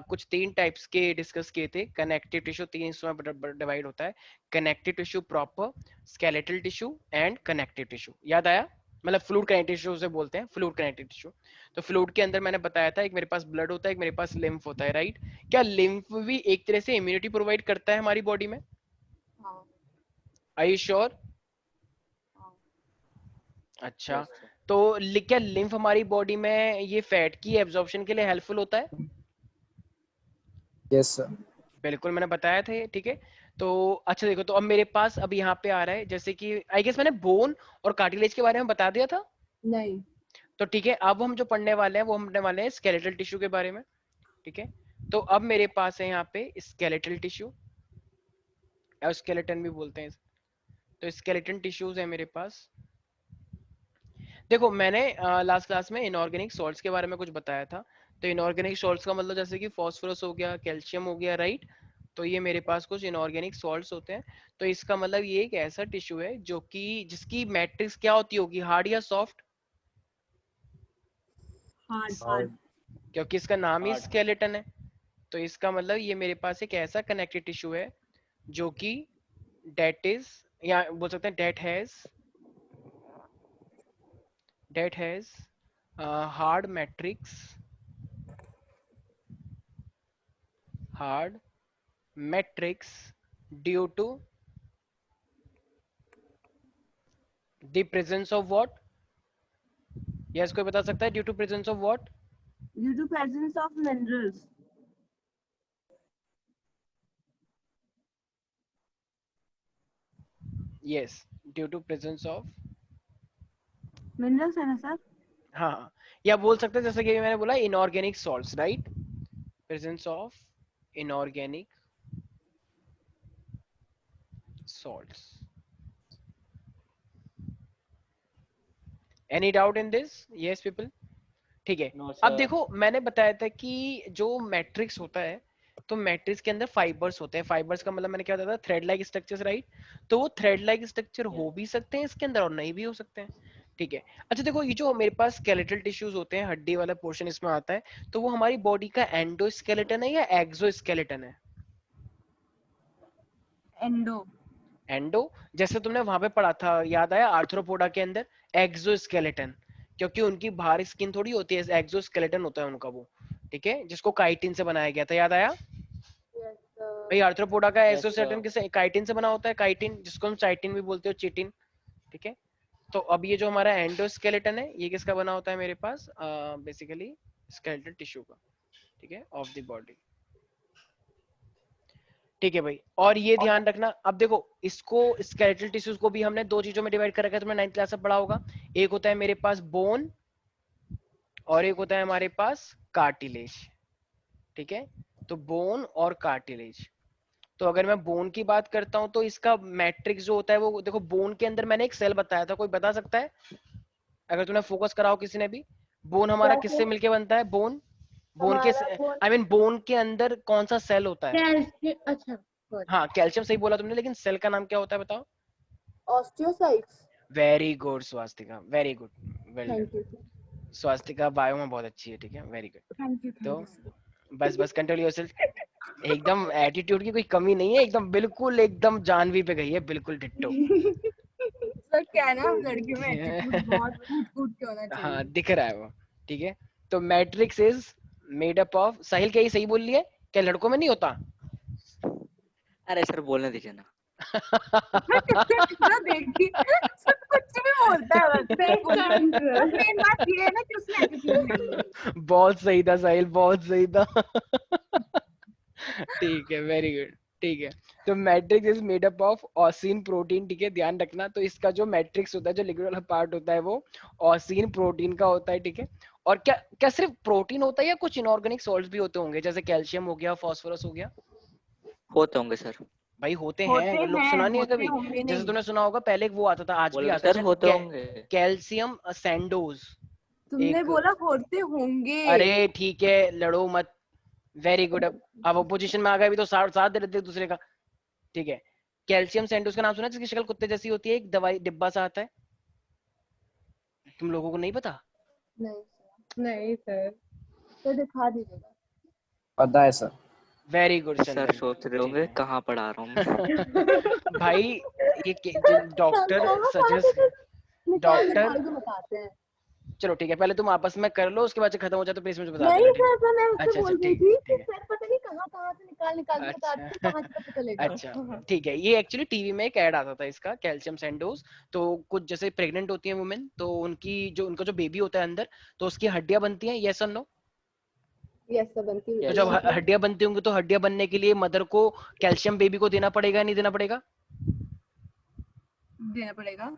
कुछ 3 टाइप्स के डिस्कस किए थे। कनेक्टिव टिश्यू 3 हिस्सों में डिवाइड होता है, connective tissue proper, skeletal tissue and connective tissue. याद आया? मतलब फ्लूइड कनेक्टिव टिश्यू से बोलते हैं, फ्लूइड कनेक्टिव टिश्यू। तो फ्लूइड के अंदर मैंने बताया था एक मेरे पास ब्लड होता है, एक मेरे पास लिम्फ होता है, राइट? क्या लिम्फ भी एक तरह से इम्यूनिटी प्रोवाइड करता है हमारी बॉडी में? Are you sure? अच्छा, यस सर। तो क्या लिम्फ हमारी बॉडी में ये फैट की एब्जॉर्प्शन के लिए हेल्पफुल होता है? Yes sir. बिल्कुल, मैंने बताया था ये, ठीक है। तो अच्छा देखो, तो अब मेरे पास अब यहाँ पे आ रहा है, जैसे कि आई गेस मैंने बोन और कार्टिलेज के बारे में बता दिया था। नहीं। तो ठीक है, अब हम जो पढ़ने वाले हैं वो हम पढ़ने वाले हैं स्केलेटल टिश्यू के बारे में, ठीक है। तो अब मेरे पास है यहाँ पे स्केलेटल टिश्यू, या स्केलेटन भी बोलते हैं। तो स्केलेटन टिश्यूज है मेरे पास। देखो, मैंने लास्ट क्लास में इनऑर्गेनिक सॉल्ट्स के बारे में कुछ बताया था। तो इनऑर्गेनिक सॉल्ट्स का मतलब जैसे कि फास्फोरस हो गया, कैल्शियम हो गया, राइट? तो ये मेरे पास कुछ इनऑर्गेनिक सॉल्ट्स होते हैं। तो इसका मतलब ये एक ऐसा टिश्यू है जो कि जिसकी मैट्रिक्स क्या होती होगी, हार्ड या सॉफ्ट? हार्ड। क्योंकि इसका नाम ही हार्ड। स्केलेटन है। तो इसका मतलब ये मेरे पास एक ऐसा कनेक्टिव टिश्यू है जो कि डेट इज, या बोल सकते हैं that has hard matrix, hard matrix due to the presence of what? Yes, कोई बता सकता है? Due to presence of what? Due to presence of minerals. Yes, due to presence of, minerals है ना सर? हाँ, या बोल सकते हैं जैसे कि मैंने बोला inorganic salts, right? Presence of inorganic salts. Any doubt in this? Yes people? ठीक है। नो अब सर। देखो, मैंने बताया था कि जो मैट्रिक्स होता है, तो मैट्रिक्स के अंदर फाइबर्स होते हैं। फाइबर्स का मतलब मैंने क्या बताया था? Thread like structures, right? तो वो थ्रेड लाइक स्ट्रक्चर हो भी सकते हैं इसके अंदर और नहीं भी हो सकते हैं, ठीक है। अच्छा देखो, ये जो मेरे पास स्केलेटल टिश्यूज होते हैं, हड्डी वाला पोर्शन इसमें आता है, तो वो हमारी बॉडी का एंडोस्केलेटन है या एक्सोस्केलेटन है? एंडो। एंडो। जैसे तुमने वहां पे पढ़ा था, याद आया, आर्थ्रोपोडा के अंदर एक्सोस्केलेटन, क्योंकि उनकी बाहर स्किन थोड़ी होती है, एक्सोस्केलेटन होता है उनका वो, ठीक है, जिसको काइटिन से बनाया गया था। याद आया भाई? आर्थ्रोपोडा का यस एक्सोस्केलेटन सर। किससे, काइटिन से बना होता है, काइटिन, जिसको हम चाइटिन भी बोलते हो, चिटिन, ठीक है। तो अब ये जो हमारा एंडोस्केलेटन है, ये किसका बना होता है मेरे पास? बेसिकली स्केलेटल टिश्यू का, ठीक है, ऑफ द बॉडी, ठीक है भाई। और ये ध्यान रखना, अब देखो, इसको स्केलेटल टिश्यूज को भी हमने दो चीजों में डिवाइड कर रखा है, तुमने 9th क्लास में पढ़ा होगा। एक होता है मेरे पास बोन, और एक होता है हमारे पास कार्टिलेज, ठीक है। तो बोन और कार्टिलेज। तो अगर मैं बोन की बात करता हूं, तो इसका मैट्रिक्स जो होता है वो देखो, बोन के अंदर मैंने एक सेल बताया था, कोई बता सकता है? अगर तुमने फोकस कराओ किसी ने भी, बोन हमारा किससे मिलके बनता है? बोन, बोन के, आई मीन बोन के अंदर कौन सा सेल होता है? कैल्शियम। अच्छा, हाँ, कैल्शियम सही बोला तुमने, लेकिन सेल का नाम क्या होता है बताओ? Osteocytes. Very good Swastika, very good, well thank done. You. Swastika bio में बहुत अच्छी है, ठीक है, वेरी गुड। Thank you. तो थैंक यू बस बस कंट्रोल योरसेल्फ। एकदम एटीट्यूड की कोई कमी नहीं है, एकदम बिल्कुल एकदम जानवी पे गई है, बिल्कुल डिट्टो। सर। क्या है ना, लड़की में एटीट्यूड बहुत कूट कूट के होना हाँ, चाहिए। दिख रहा है वो, ठीक है। तो matrix is made up of, Sahil क्या ये सही बोल लिया? क्या लड़कों में नहीं होता? अरे सर बोलने दीजिए ना। मैं कितना कितना देखी, सब कुछ भी बोलता है, बस सही बोलता है। बस मेन बात ये है ना कि उसमें एटीट्यूड नहीं है। बहुत सही था साहिल, बहुत सही था। ठीक है, वेरी गुड, ठीक है। तो matrix is made up of ऑसिन protein, ठीक है, ध्यान रखना। तो इसका जो मैट्रिक्स होता है, जो लिक्विड वाला पार्ट होता है, वो ऑसिन प्रोटीन का होता है, ठीक है। और क्या क्या सिर्फ प्रोटीन होता है या कुछ इनऑर्गेनिक सॉल्ट्स भी होते होंगे, जैसे कैल्शियम हो गया, फास्फोरस हो गया? होते होंगे सर। भाई होते हैं, लोग सुना नहीं है होते कभी? होंगे जैसे नहीं। तुमने सुना होगा, पहले एक वो आता था, आज भी बोले आता है सर शायद, होते होंगे। Calcium Sandoz. तुमने एक, बोला होते होंगे। अरे ठीक है, लड़ो मत, वेरी गुड। अब अपोजिशन में आ गए भी तो साथ साथ दे देते एक दूसरे का, ठीक है। कैल्शियम सैंडोज का नाम सुना है, जिसकी शक्ल कुत्ते जैसी होती है, एक दवाई डिब्बा सा आता है, तुम लोगों को नहीं पता? नहीं सर, नहीं सर, तो दिखा दीजिएगा। पता है सर। वेरी गुड सर चंदन, सोच रहे ठीक होंगे है। कहाँ पढ़ा रहा हूँ मैं। भाई ये डॉक्टर सजेस्ट, निकाल डॉक्टर, निकाल के बताते हैं। चलो ठीक है, पहले तुम आपस में कर लो, उसके बाद से खत्म हो जाए तो प्लीज मुझे बता देना, नहीं ठीक है। सर, सर मैं उससे अच्छा अच्छा, बोल रही ठीक है थी कि ठीक है। सर पता नहीं कहाँ कहाँ से निकाल निकाल के बताते हैं, अच्छा कहाँ से पता चलेगा। अच्छा ठीक है, ये एक्चुअली टीवी में एक ऐड आता था इसका, कैल्शियम सैंडोज। तो कुछ जैसे प्रेग्नेंट होती हैं वुमेन, तो उनका जो बेबी होता है अंदर, तो उसकी हड्डियां बनती हैं, यस और नो। यस सर, बनती हुई तो यस जब सर। हड्डियां बनती होंगी तो हड्डियां बनने के लिए मदर को कैल्शियम बेबी को देना पड़ेगा, नहीं देना पड़ेगा? देना पड़ेगा।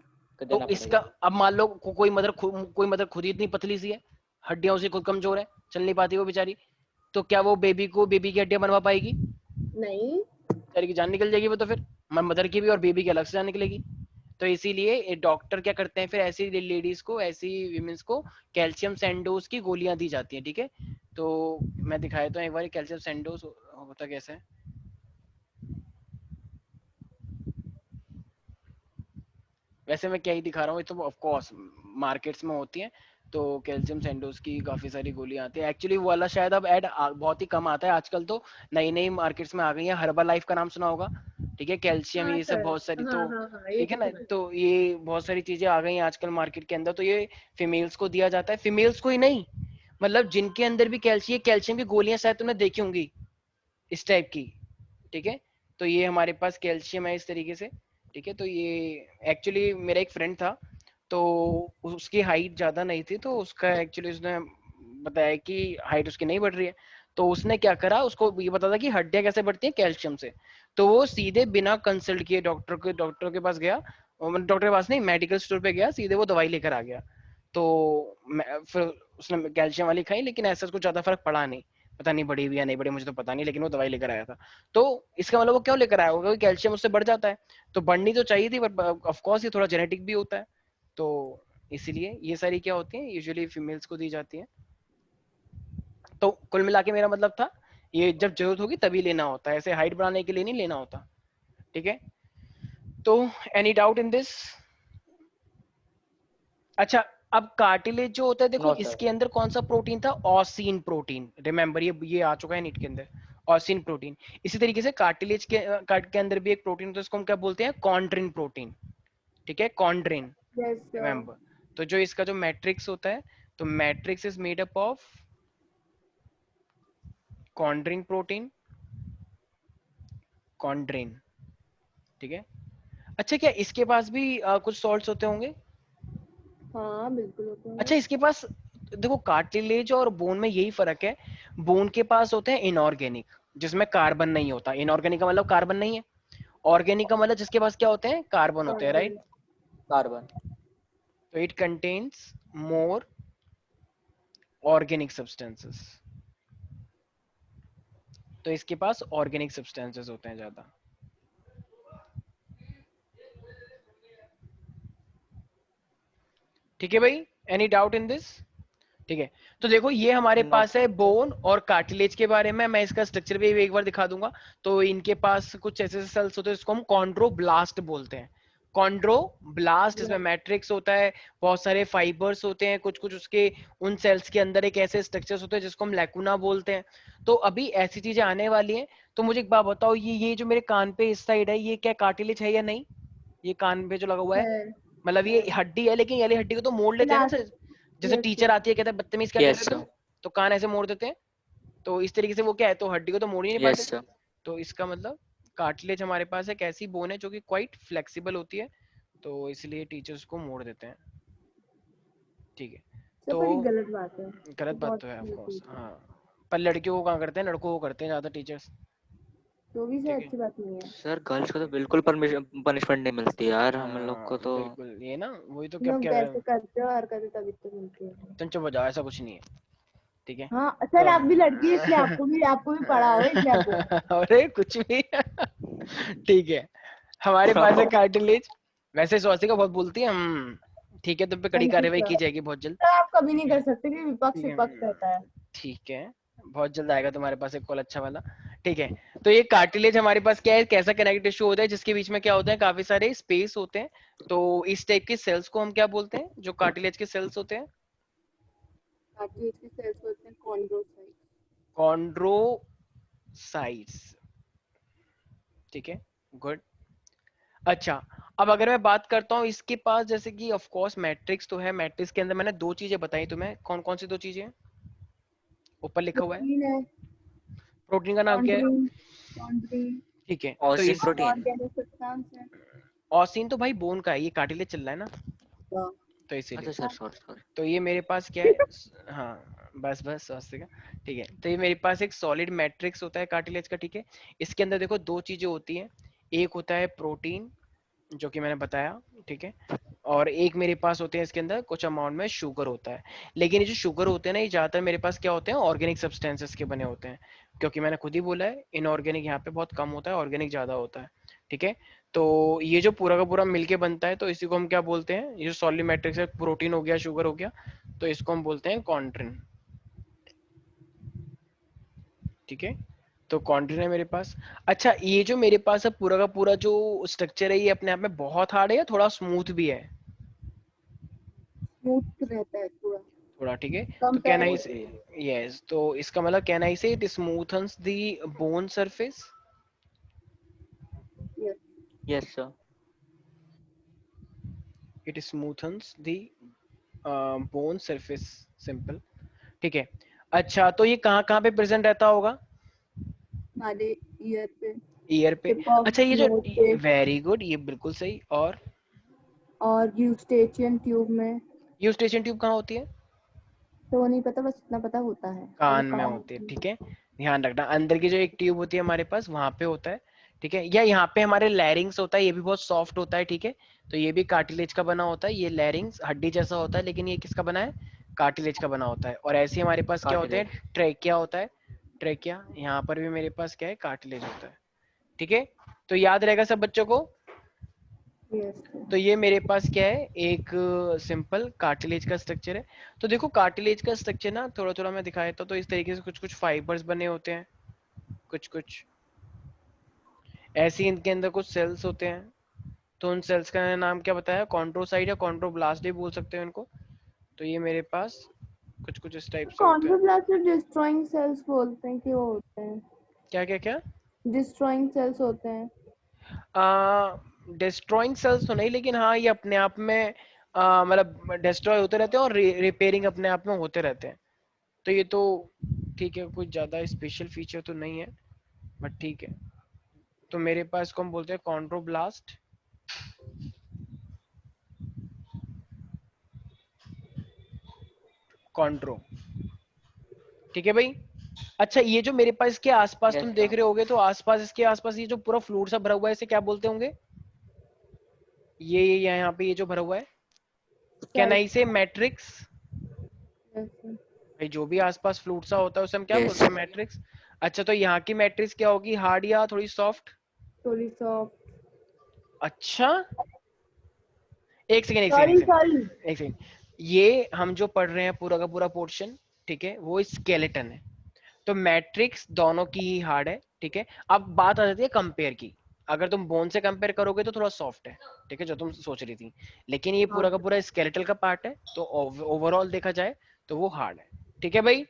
तो तो देना इसका पड़ेगा। अब मान लो कोई मदर खुद ही इतनी पतली सी है, हड्डियां उसकी खुद कमजोर है, चल नहीं पाती वो बेचारी, तो क्या वो बेबी की हड्डियां बनवा पाएगी? नहीं। बेचारी की जान निकल जाएगी वो तो, फिर मदर की भी और बेबी की अलग से जान निकलेगी। तो इसीलिए डॉक्टर क्या करते हैं, फिर ऐसी लेडीज को, ऐसी वीमेंस को कैल्शियम सैंडोज की गोलियां दी जाती हैं, ठीक है। तो मैं दिखाया तो एक बार कैल्शियम सैंडोज होता कैसे है। वैसे मैं क्या ही दिखा रहा हूँ, ये तो ऑफ कोर्स मार्केट्स में होती हैं। तो कैल्शियम सैंडोज की काफी सारी गोलियां आती है, एक्चुअली वो वाला शायद अब ऐड बहुत ही कम आता है आजकल, तो नई नई मार्केट्स में आ गई है। हर्बल लाइफ का नाम सुना होगा, ठीक है, कैल्शियम हाँ ये सब सर, बहुत सारी, हाँ तो हाँ हाँ, ये ठीक तो है ना, सुना है। तो ये बहुत सारी चीजें आ गई हैं आजकल मार्केट के अंदर। तो ये फीमेल्स को दिया जाता है, फीमेल्स को ही नहीं, मतलब जिनके अंदर भी कैल्शियम की गोलियां शायद तुमने देखी होंगी इस टाइप की, ठीक है। तो ये हमारे पास कैल्शियम है इस तरीके से, ठीक है। तो ये एक्चुअली मेरा एक फ्रेंड था, तो उसकी हाइट ज्यादा नहीं थी, तो उसका एक्चुअली उसने बताया कि हाइट उसकी नहीं बढ़ रही है। तो उसने क्या करा, उसको ये पता था कि हड्डियां कैसे बढ़ती हैं कैल्शियम से। तो वो सीधे बिना कंसल्ट किए डॉक्टर के पास गया, डॉक्टर के पास नहीं, मेडिकल स्टोर पे गया, सीधे वो दवाई लेकर आ गया। तो फिर उसने कैल्शियम वाली खाई, लेकिन ऐसा कुछ ज्यादा फर्क पड़ा नहीं। पता नहीं बढ़ी हुई या नहीं बढ़ी, मुझे तो पता नहीं, लेकिन वो दवाई लेकर आया था। तो इसका मतलब वो क्यों लेकर आया होगा, क्योंकि कैल्शियम उससे बढ़ जाता है। तो बढ़नी तो चाहिए थी, बट ऑफ कोर्स ये थोड़ा जेनेटिक भी होता है। तो इसीलिए ये सारी क्या होती है, यूजुअली फीमेल्स को दी जाती है। तो कुल मिला के मेरा मतलब था, ये जब जरूरत होगी तभी लेना होता है, ऐसे हाइट बढ़ाने के लिए नहीं लेना होता, ठीक है। तो एनी डाउट इन दिस? अच्छा, अब कार्टिलेज जो होता है, देखो नो सर। इसके अंदर कौन सा प्रोटीन था, ऑसिन प्रोटीन, रिमेंबर ये आ चुका है नीट के अंदर, ऑसिन प्रोटीन। इसी तरीके से कार्टिलेज के अंदर भी एक प्रोटीन होता है, उसको हम क्या बोलते हैं, कॉन्ड्रिन प्रोटीन, ठीक है, कॉन्ड्रिन, यस सर। रिमेंबर। तो जो इसका जो मैट्रिक्स होता है, तो matrix is made up of chondrin protein, chondrin, ठीक है। अच्छा, क्या इसके पास भी कुछ सॉल्ट्स होते होंगे? हाँ बिल्कुल होते हैं। अच्छा, इसके पास देखो, कार्टिलेज और बोन में यही फर्क है, बोन के पास होते हैं इनऑर्गेनिक, जिसमें कार्बन नहीं होता। इनऑर्गेनिक का मतलब कार्बन नहीं है, ऑर्गेनिक का मतलब जिसके पास क्या होते हैं, कार्बन होते हैं, राइट। कार्बन। कार्बन। तो it contains more organic substances, तो इसके पास ऑर्गेनिक सब्सटेंसेस होते हैं ज्यादा, ठीक है भाई। Any doubt in this? ठीक है। तो देखो, ये हमारे नो पास है सर। बोन और कार्टिलेज के बारे में, मैं इसका स्ट्रक्चर भी एक बार दिखा दूंगा। तो इनके पास कुछ ऐसे सेल्स होते हैं जिसको हम कॉन्ड्रोब्लास्ट बोलते हैं, कॉन्ड्रोब्लास्ट, इसमें मैट्रिक्स होता है, बहुत सारे फाइबर्स होते हैं, कुछ कुछ उसके उन सेल्स के अंदर एक ऐसे स्ट्रक्चर्स होते हैं जिसको हम लैकुना बोलते हैं। तो अभी ऐसी चीजें आने वाली हैं। तो मुझे एक बात बताओ, ये जो मेरे कान पे इस साइड है, ये क्या कार्टिलेज है या नहीं? ये कान पे जो लगा हुआ है, सर मतलब ये सर हड्डी है, लेकिन ये वाली हड्डी को तो मोड़ लेते हैं ना क्लास। सर। जैसे यस टीचर सर। आती है, कहता है बदतमीज क्या कर यस रहे हो तुम, सर। तो कान ऐसे मोड़ देते हैं। तो इस तरीके से वो क्या है, तो हड्डी को तो मोड़ ही नहीं पाते। Yes sir. तो इसका मतलब कार्टिलेज हमारे पास एक ऐसी बोन है जो कि क्वाइट फ्लेक्सिबल होती है, तो इसलिए टीचर्स को मोड़ देते हैं, ठीक है। सर तो पर ये गलत बात है, गलत ये बात बहुत तो है ऑफ गलत कोर्स, चीज़ है। हाँ। पर लड़कियों को कहाँ करते हैं, लड़कों को करते हैं ज्यादा टीचर्स, तो भी सर ठीक है। अच्छी बात नहीं है। सर गर्ल्स को तो बिल्कुल पनिशमेंट नहीं मिलती यार, हम लोग को हाँ तो। बिल्कुल, ये ना वही तो, क्या लोग क्या जैसे करते हो हरकतें तभी तो मिलती है। तुम चुप हो जाओ, ऐसा कुछ नहीं है, ठीक है। हाँ तो सर, आप भी लड़की है इसलिए आपको भी पढ़ा हो इसलिए आप बोल रहे हो। अरे कुछ भी ठीक है, हमारे पास है कार्टिलेज। वैसे स्वास्थ्य का बहुत बोलती है, ठीक है, तुम पे कड़ी थैंक यू कार्रवाई सर। की जाएगी बहुत जल्द, सर आप कभी नहीं ठीक है, कर सकते कि विपक्ष ठीक है, विपक्ष रहता है। ठीक है, बहुत जल्द आएगा तुम्हारे पास एक कॉल अच्छा वाला, ठीक है। तो ये कार्टिलेज हमारे पास क्या है, कैसा कनेक्टिव टिश्यू होता है जिसके बीच में क्या होता है, काफी सारे स्पेस होते हैं। तो इस टाइप के सेल्स को हम क्या बोलते हैं, जो कार्टिलेज के सेल्स होते हैं, कार्टिलेज के सेल्स होते हैं कॉन्ड्रोसाइट। Chondro sides. ठीक है, गुड। अच्छा, अब अगर मैं बात करता हूँ इसके पास, जैसे कि ऑफ कोर्स मैट्रिक्स तो है, मैट्रिक्स के अंदर मैंने दो चीजें बताई तुम्हें, कौन कौन सी दो चीजें हैं? ऊपर लिखा हुआ है, प्रोटीन है, प्रोटीन का नाम क्या है? कॉन्ड्रीन, कॉन्ड्रीन ठीक है, तो ऑसिन इस प्रोटीन। ऑर्गेनिक सब्सटेंस है। ऑसिन तो भाई बोन का है, ये कार्टिलेज चल रहा है ना, हाँ। तो इसीलिए। अच्छा सर, सॉरी सॉरी। तो ये मेरे पास क्या है, हाँ बस बस स्वास्थ्य का। ठीक है, तो ये मेरे पास एक सॉलिड मैट्रिक्स होता है कार्टिलेज का। ठीक है, इसके अंदर देखो दो चीजें होती हैं, एक होता है प्रोटीन जो कि मैंने बताया, ठीक है, और एक मेरे पास होते हैं इसके अंदर कुछ अमाउंट में शुगर होता है। लेकिन ये जो शुगर होते हैं ना, ये ज्यादातर मेरे पास क्या होते हैं, ऑर्गेनिक सब्सटेंसेस के बने होते हैं, क्योंकि मैंने खुद ही बोला है इनऑर्गेनिक यहाँ पे बहुत कम होता है, ऑर्गेनिक ज्यादा होता है। ठीक है, तो ये जो पूरा का पूरा मिलके बनता है, तो इसी को हम क्या बोलते हैं, ये जो सॉलिड मैट्रिक्स है, प्रोटीन हो गया, शुगर हो गया, तो इसको हम बोलते हैं कॉन्ड्रिन। ठीक है, तो कॉन्ड्रिन है मेरे पास। अच्छा, ये जो मेरे पास है पूरा का पूरा जो स्ट्रक्चर है, ये अपने आप में बहुत हार्ड है या थोड़ा स्मूथ भी है? स्मूथ रहता है पूरा थोड़ा, ठीक है। तो कैन आई से, कंपैरेटिवली। यस, तो इसका मतलब can I say it smoothens the bone surface? Yes. Yes sir. It smoothens the bone surface, simple. ठीक है, अच्छा तो ये कहाँ कहाँ पे प्रेजेंट रहता होगा? हमारे ईयर पे, ईयर पे। टिप ऑफ अच्छा, ये जो, नोज पे, वेरी गुड, ये बिल्कुल सही। और यूस्टेचियन ट्यूब में। यूस्टेशन ट्यूब कहाँ होती है? तो वो नहीं पता, बस इतना पता होता है और वो कान में कान होती है, में। ठीक है। ध्यान रखना, अंदर की जो एक ट्यूब होती है हमारे पास, वहां पे होता है। ठीक है, या यहाँ पे हमारे लैरिंग्स होता है, ये भी बहुत सॉफ्ट होता है। ठीक है, तो ये भी कार्टिलेज का बना होता है, ये लैरिंग्स हड्डी जैसा होता है, लेकिन ये किसका बना है, कार्टिलेज का बना होता है। और ऐसे ही हमारे पास क्या होते कार्टिलेज। हैं, ट्रेकिया होता है, ट्रेकिया, यहाँ पर भी मेरे पास क्या है, कार्टिलेज होता है। ठीक है, तो याद रहेगा सब बच्चों को। यस। तो ये मेरे पास क्या है, एक सिंपल कार्टिलेज का स्ट्रक्चर है। तो देखो कार्टिलेज का स्ट्रक्चर ना थोड़ा थोड़ा मैं दिखाया था, तो इस तरीके से कुछ कुछ फाइबर्स बने होते हैं, कुछ कुछ ऐसे ही इनके अंदर कुछ सेल्स होते हैं। तो उन सेल्स का नाम क्या बताया, कॉन्ड्रोसाइट या कॉन्ड्रोब्लास्ट भी बोल सकते हो इनको। तो ये मेरे पास कुछ कुछ इस टाइप से होते हैं। कॉन्ड्रोब्लास्ट डिस्ट्रॉइंग सेल्स बोलते हैं कि वो होते हैं, क्या क्या क्या? डिस्ट्रॉइंग सेल्स होते हैं। डिस्ट्रॉइंग सेल्स तो नहीं, लेकिन हाँ ये अपने आप में मतलब डिस्ट्रॉय होते रहते हैं और रिपेयरिंग अपने आप में होते रहते हैं। तो ये तो ठीक है, कुछ ज्यादा स्पेशल फीचर तो नहीं है, बट ठीक है। तो मेरे पास इसको हम बोलते हैं कॉन्ड्रोब्लास्ट, कॉन्ड्रो। ठीक है भाई। अच्छा, ये जो मेरे पास इसके आसपास यस तुम सर। देख रहे होगे, तो आसपास, इसके आसपास ये जो पूरा फ्लूइड सा भरा हुआ है, इसे क्या बोलते होंगे? ये यहाँ पे ये जो भरा हुआ है, कैन आई से मैट्रिक्स? Yes. भाई जो भी आसपास फ्लूइड सा होता है उसे हम क्या यस। बोलते हैं, मैट्रिक्स। अच्छा, तो यहाँ की मैट्रिक्स क्या होगी, हार्ड या थोड़ी सॉफ्ट? थोड़ी सॉफ्ट। अच्छा, एक सेकेंड एक सेकेंड एक सॉरी सेकेंड सॉरी। एक सेकेंड। ये हम जो पढ़ रहे हैं पूरा का पूरा पोर्शन, ठीक है, वो स्केलेटन है। तो मैट्रिक्स दोनों की ही हार्ड है। ठीक है, अब बात आ जाती है कंपेयर की। अगर तुम बोन से कंपेयर करोगे तो थोड़ा सॉफ्ट है, ठीक है, जो तुम सोच रही थी। लेकिन ये हाँ। पूरा का पूरा स्केलेटल का पार्ट है, तो ओवरऑल देखा जाए तो वो हार्ड है। ठीक है भाई,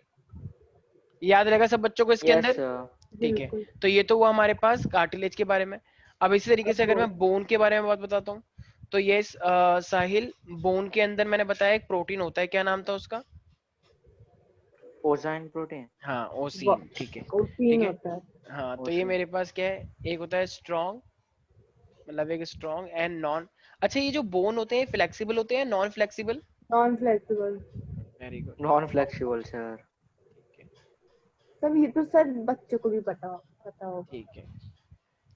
याद रहेगा सब बच्चों को इसके यस अंदर। सर। ठीक है, बिल्कुल। तो ये तो हुआ हमारे पास कार्टिलेज के बारे में। अब इसी तरीके अब से अगर वो मैं बोन के बारे में बात बताता हूँ, तो ये साहिल, बोन के अंदर मैंने बताया एक प्रोटीन होता है, क्या नाम था उसका? ओजाइन प्रोटीन। हाँ, ओसीन, ठीक है। ठीक प्रोटीन है, होता है। हाँ, तो ये ओसिन। मेरे पास क्या है, एक होता है स्ट्रॉन्ग, मतलब एक स्ट्रॉन्ग एंड नॉन। अच्छा, ये जो बोन होते हैं फ्लेक्सिबल होते हैं, non flexible? Non flexible. Very good. Non flexible sir. ठीक है, सब ये तो सर बच्चों को भी पता पता होगा। ठीक है।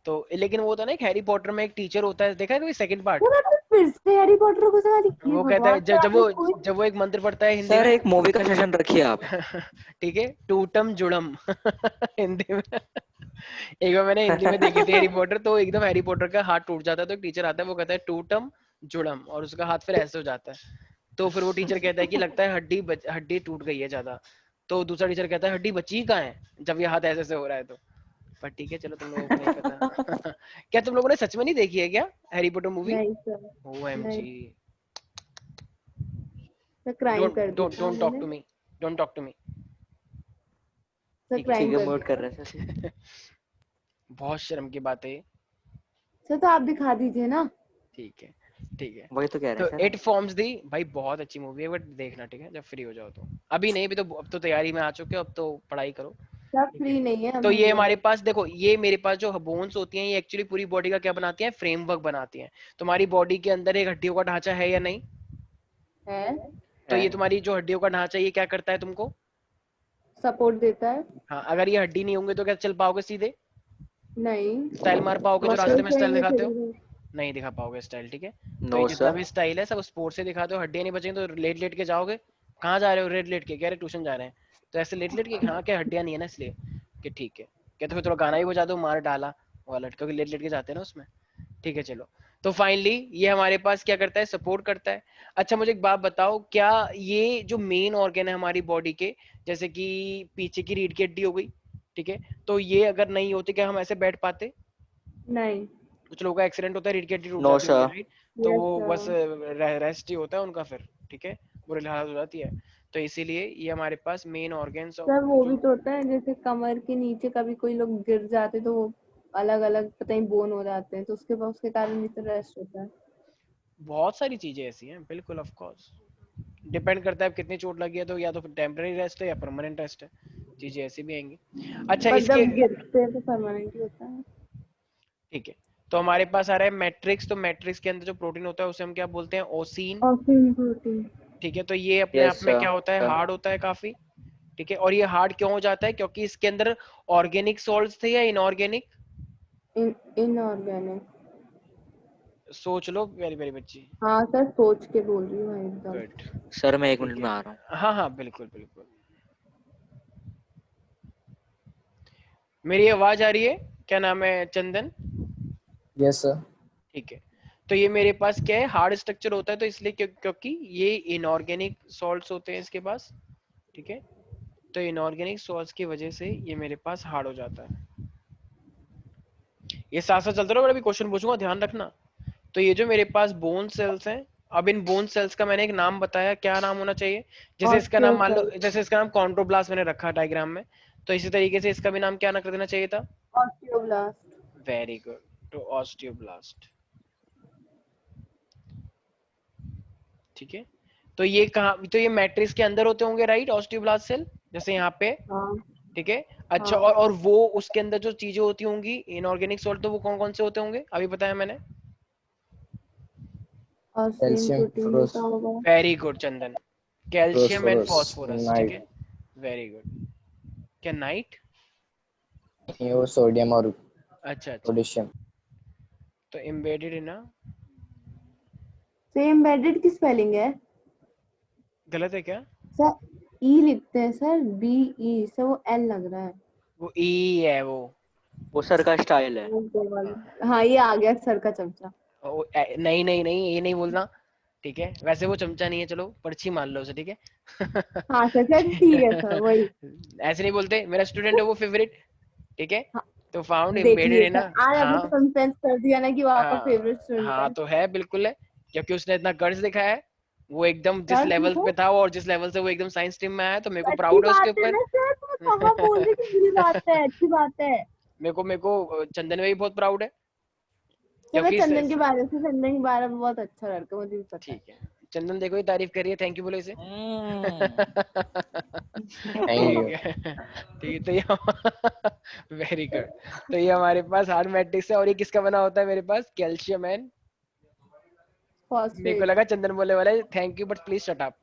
तो लेकिन वो होता है ना, एक हैरी पॉटर में एक टीचर होता है, देखा है कोई सेकंड पार्ट? सर आपने फिर से हैरी पॉटर को सर ये वो कहता है, भगवान सर आपने कोई। जब वो एक मंत्र पढ़ता है हिंदी सर में। एक मूवी का सेशन रखिए आप। ठीक है, टूटम जुड़म। हिंदी में। एक बार मैंने हिंदी में देखी थी हैरी पॉटर, तो एकदम हैरी पॉटर का हाथ टूट जाता है, तो एक टीचर आता है, वो कहता है टूटम जुड़म, और उसका हाथ फिर ऐसे हो जाता है। तो फिर वो टीचर कहता है कि लगता है हड्डी टूट गई है ज्यादा। तो दूसरा टीचर कहता है हड्डी बची ही कहाँ है, जब ये हाथ ऐसे ऐसे हो रहा है तो। पर ठीक है, चलो तुम लोगों को नहीं पता। क्या तुम लोगों ने सच में नहीं देखी है क्या हैरी पॉटर मूवी? नहीं सर। नहीं OMG। सर, क्राइम डोंट कर दिया डोंट था डोंट टॉक मैंने। To me, don't talk to me. Sir ठीक है, क्राइम ठीक है, कर म्यूट दिया। कर रहे हैं सर। बहुत शर्म की बात है ये। सर तो आप दिखा दीजिए ना। ठीक है, ठीक है। वही तो कह रहे तो हैं सर इट फॉर्म्स दी भाई बहुत अच्छी मूवी है, बट देखना ठीक है जब फ्री हो जाओ तो। अभी नहीं, भी तो अब तो तैयारी में आ चुके हो, अब तो पढ़ाई करो। सर ठीक फ्री है, नहीं है तो अभी ये वो। हमारे पास देखो, ये मेरे पास जो बोन्स होती हैं ये एक्चुअली पूरी बॉडी का क्या बनाती हैं, फ्रेमवर्क बनाती हैं। तुम्हारी बॉडी के अंदर एक हड्डियों का ढांचा है या नहीं? है, तो है। ये तुम्हारी जो हड्डियों का ढांचा है ये क्या करता है तुमको? सपोर्ट देता है। हाँ, अगर ये हड्डी नहीं होंगे तो क्या चल पाओगे सीधे? नहीं, स्टाइल मार पाओगे जो रास्ते मसल में स्टाइल चाहिए दिखाते हो? शरीर में। नहीं दिखा पाओगे स्टाइल, ठीक है। तो ये नो जितना सर। भी स्टाइल है सब स्पोर्ट्स से दिखाते हो, हड्डियां नहीं बचेंगी तो लेट लेट के जाओगे। कहाँ जा रहे हो? लेट लेट के कह रहे ट्यूशन जा रहे हैं, तो ऐसे लेट लेट के, हाँ क्या हड्डियां नहीं है ना इसलिए, कि ठीक है। क्या तो फिर थोड़ा गाना ही बजा दो, मार डाला वाला, क्योंकि लेट लेट के जाते हैं ना उसमें। ठीक है चलो। तो फाइनली ये हमारे पास क्या करता है, सपोर्ट करता है। अच्छा मुझे एक बात बताओ, क्या ये जो मेन ऑर्गन है हमारी बॉडी के, जैसे कि पीछे की रीढ़ की हड्डी हो गई, ठीक है, तो ये अगर नहीं होती क्या हम ऐसे बैठ पाते? नहीं। कुछ लोगों का एक्सीडेंट होता है, रीढ़ की हड्डी टूट नो जाती होगी सर। राइट, तो यस वो बस सर। रेस्ट ही होता है उनका फिर, ठीक है, बुरी हालत हो जाती है। तो इसीलिए ये हमारे पास मेन ऑर्गन्स सर वो भी जो, तो होता है, जैसे कमर के नीचे कभी कोई लोग गिर जाते तो वो अलग अलग पता नहीं बोन हो जाते हैं, तो उसके कारण भी तो रेस्ट होता है। बहुत सारी चीजें ऐसी हैं, बिल्कुल ऑफ कोर्स डिपेंड करता है अब कितनी चोट लगी है, तो या तो टेम्पररी रेस्ट है या परमानेंट रेस्ट है, चीजें ऐसी भी आएंगी। अच्छा पर इसके, जब गिरते हैं तो परमानेंट ही होता है। ठीक है, तो हमारे पास आ रहा है मैट्रिक्स। तो मैट्रिक्स के अंदर जो प्रोटीन होता है उसे हम क्या बोलते हैं, ओसीन, ऑक्सीजन प्रोटीन। ठीक है। तो ये अपने आप यस में क्या होता है, सर। हार्ड होता है काफी, ठीक है। और ये हार्ड क्यों हो जाता है, क्योंकि इसके अंदर ऑर्गेनिक सॉल्ट्स थे या इनऑर्गेनिक? इनऑर्गेनिक। सोच लो वेरी वेरी बच्ची। हाँ सर, सोच के बोल रही हूँ एकदम। गुड, सर मैं 1 मिनट ठीक में है। आ रहा हूँ। हाँ हाँ बिल्कुल बिल्कुल। मेरी आवाज आ रही है? क्या नाम है, चंदन? Yes sir. ठीक है। तो ये मेरे पास क्या है, हार्ड स्ट्रक्चर होता है, तो इसलिए क्योंकि ये इनऑर्गेनिक सॉल्ट्स होते हैं इसके पास, ठीक है। तो इनऑर्गेनिक सॉल्ट्स की वजह से ये मेरे पास हार्ड हो जाता है। ये साथ साथ चलते रहो, मैं अभी क्वेश्चन पूछूंगा, ध्यान रखना। तो ये जो मेरे पास बोन सेल्स हैं, अब इन बोन सेल्स का मैंने एक नाम बताया, क्या नाम होना चाहिए? जैसे इसका नाम मान लो, ऑस्टियोसेल। जैसे इसका नाम कॉन्ड्रोब्लास्ट मैंने रखा डायग्राम में, तो इसी तरीके से इसका भी नाम क्या ना कर देना चाहिए था? Osteoblast. Very good, to osteoblast, ठीक है। तो ये कहाँ, तो ये मैट्रिक्स के अंदर होते होंगे राइट, ऑस्टियोब्लास्ट सेल, जैसे यहाँ पे, हाँ ठीक है। अच्छा, हाँ। और वो उसके अंदर जो चीजें होती होंगी इनऑर्गेनिक सॉल्ट, तो वो कौन कौन से होते होंगे अभी बताया मैंने? ऑस्टिन कैल्शियम, प्रोटीन होता होगा। Very good Chandan, calcium and phosphorus, phosphorus, ठीक नाइट। है, वेरी गुड। क्या नाइट? वो सोडियम और अच्छा अच्छा, पोटेशियम। तो एम्बेडेड है ना, सेम एम्बेडेड की स्पेलिंग है गलत है क्या? सर? ई लिखते हैं सर, बी ई सर, वो एल लग रहा है। वो ई है वो सर का स्टाइल है। वो गोल। हाँ ये आ गया सर का चमचा। नहीं नहीं नहीं, ये नहीं बोलना, ठीक है। वैसे वो चमचा नहीं है, चलो पर्ची मान लो उसे, ठीक है। हाँ सर सर ठीक है सर, वही। ऐसे नहीं बोलते, मेरा स्टूडेंट है वो फेवरेट, ठीक है। हाँ, तो फाउंड देख एम्बेडेड लिए है ना, सर, आज आपने हाँ कन्फेस कर दिया ना कि वो आपका फेवरेट हाँ स्टूडेंट हाँ, है। तो है बिल्कुल है, क्योंकि उसने इतना गर्ज दिखाया है, वो एकदम जिस सर लेवल देखो, पे था और जिस लेवल से वो एकदम साइंस स्ट्रीम में आया, तो मेरे को अच्छी प्राउड है उसके बात है ऊपर। ना सर, तो कहाँ बोल रही कि बुरी बात है, अच्छी बात है। मेरे को चंदन में भी बहुत प्राउड है, सर मैं क्योंकि चंदन के बारे से, चंदन के बारे में बहुत अच्छा लड़का, मुझे भी पता है। ठीक है, चंदन देखो ये तारीफ कर रही है, थैंक यू बोलो इसे। Thank you. ठीक है, ठीक है, तो ये वेरी गुड। तो ये हमारे पास हार्ड मैट्रिक्स है, और ये किसका बना होता है मेरे पास, कैल्शियम एंड, मेरे को फॉस्फेट। लगा चंदन बोले वाला है thank you but please shut up.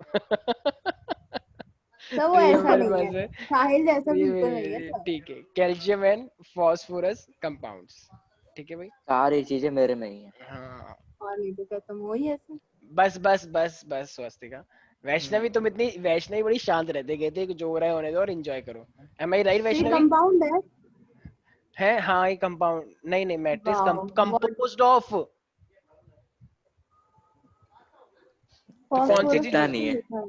Sir वो तो ये ऐसा हमारे नहीं पास है, है, साहिल जैसा बिल्कुल नहीं है ये सर। ठीक है, कैल्शियम एंड फॉस्फोरस कंपाउंड्स, ठीक है भाई। सारी चीजें मेरे में ही है। हाँ, और नहीं तो क्या, तुम हो ही ऐसे। बस बस बस बस स्वस्तिका, वैष्णवी तुम इतनी, वैष्णवी बड़ी शांत रहते, कहते कि जो हो रहा है होने दो और एंजॉय करो। एम आई राइट तो ये वैष्णवी? कंपाउंड है। है हाँ, ये कंपाउंड नहीं नहीं, matrix wow, what. Composed of, तो कौन सी फॉस्फोरस चीज, दिखता तो नहीं है। लिखा है।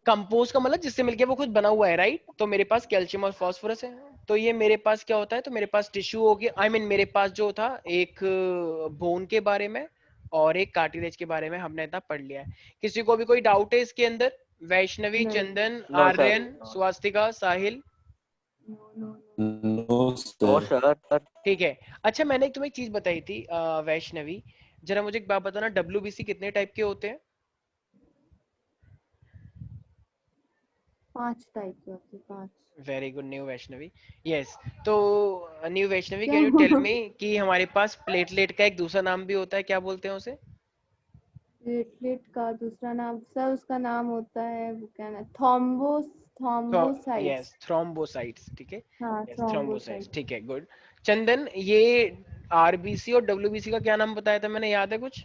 कंपोज का मतलब जिससे मिलके वो खुद बना हुआ है राइट, तो मेरे पास कैल्शियम और फास्फोरस है। तो ये मेरे पास क्या होता है, तो मेरे पास टिश्यू हो गया, आई मीन मेरे पास जो था एक बोन के बारे में और एक कार्टिलेज के बारे में हमने इतना पढ़ लिया है। किसी को भी कोई डाउट है इसके अंदर? वैष्णवी, नहीं। चंदन, नो सर। आर्यन, स्वास्तिका, साहिल? No, ओ sir. सर ठीक है। अच्छा मैंने तुम्हें एक चीज बताई थी वैष्णवी, जरा मुझे एक बात बताना, WBC कितने टाइप के होते हैं? 5 टाइप के होते हैं, 5। Very good new Vaishnavi. Yes, तो न्यू वैष्णवी क्या कैन यू टेल हुआ? मी कि हमारे पास प्लेटलेट का एक दूसरा नाम भी होता है, क्या बोलते हैं उसे? प्लेटलेट का दूसरा नाम सर, उसका नाम होता है, वो क्या नाम, थ्रोम्बोसाइट्स। यस, थ्रोम्बोसाइट्स, ठीक है। हाँ, यस, थ्रोम्बोसाइट्स, थ्रोम्बोसाइट्स। ठीक है, गुड। चंदन, ये RBC और WBC का क्या नाम बताया था मैंने, याद है कुछ?